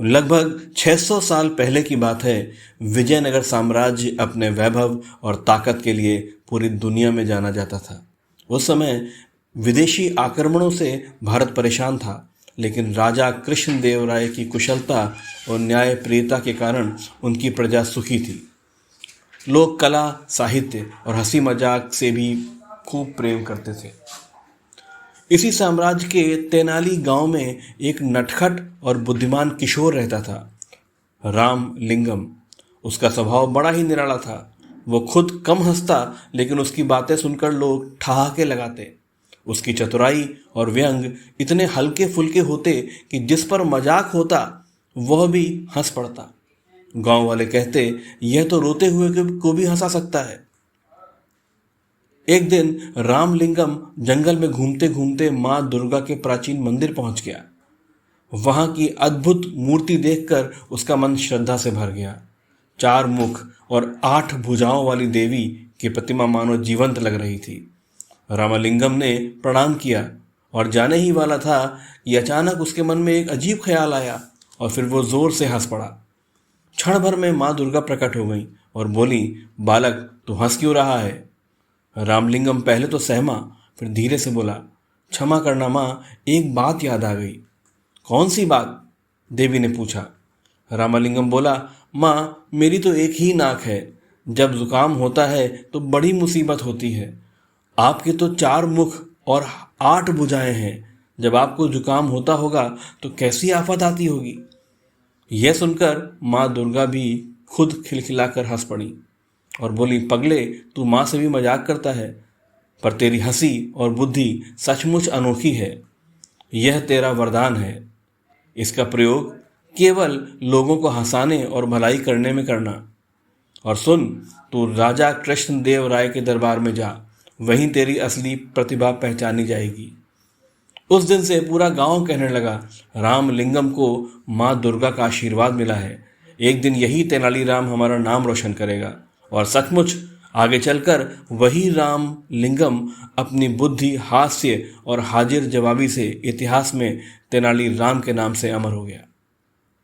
लगभग 600 साल पहले की बात है। विजयनगर साम्राज्य अपने वैभव और ताकत के लिए पूरी दुनिया में जाना जाता था। उस समय विदेशी आक्रमणों से भारत परेशान था, लेकिन राजा कृष्णदेव राय की कुशलता और न्यायप्रियता के कारण उनकी प्रजा सुखी थी। लोग कला, साहित्य और हंसी मजाक से भी खूब प्रेम करते थे। इसी साम्राज्य के तेनाली गांव में एक नटखट और बुद्धिमान किशोर रहता था, राम लिंगम। उसका स्वभाव बड़ा ही निराला था। वो खुद कम हंसता, लेकिन उसकी बातें सुनकर लोग ठहाके लगाते। उसकी चतुराई और व्यंग इतने हल्के फुल्के होते कि जिस पर मजाक होता वह भी हंस पड़ता। गांव वाले कहते, यह तो रोते हुए को भी हंसा सकता है। एक दिन रामलिंगम जंगल में घूमते घूमते मां दुर्गा के प्राचीन मंदिर पहुंच गया। वहां की अद्भुत मूर्ति देखकर उसका मन श्रद्धा से भर गया। 4 मुख और 8 भुजाओं वाली देवी की प्रतिमा मानो जीवंत लग रही थी। रामलिंगम ने प्रणाम किया और जाने ही वाला था कि अचानक उसके मन में एक अजीब ख्याल आया और फिर वो जोर से हंस पड़ा। क्षण भर में मां दुर्गा प्रकट हो गई और बोली, बालक, तू हंस क्यों रहा है? रामलिंगम पहले तो सहमा, फिर धीरे से बोला, क्षमा करना मां, एक बात याद आ गई। कौन सी बात? देवी ने पूछा। रामलिंगम बोला, मां, मेरी तो एक ही नाक है। जब जुकाम होता है तो बड़ी मुसीबत होती है। आपके तो 4 मुख और 8 भुजाएं हैं। जब आपको जुकाम होता होगा तो कैसी आफत आती होगी। यह सुनकर मां दुर्गा भी खुद खिलखिलाकर हंस पड़ी और बोली, पगले, तू मां से भी मजाक करता है, पर तेरी हंसी और बुद्धि सचमुच अनोखी है। यह तेरा वरदान है। इसका प्रयोग केवल लोगों को हंसाने और भलाई करने में करना। और सुन, तू राजा कृष्णदेव राय के दरबार में जा, वहीं तेरी असली प्रतिभा पहचानी जाएगी। उस दिन से पूरा गांव कहने लगा, रामलिंगम को मां दुर्गा का आशीर्वाद मिला है। एक दिन यही तेनालीराम हमारा नाम रोशन करेगा। और सचमुच आगे चलकर वही रामलिंगम अपनी बुद्धि, हास्य और हाजिर जवाबी से इतिहास में तेनालीराम के नाम से अमर हो गया।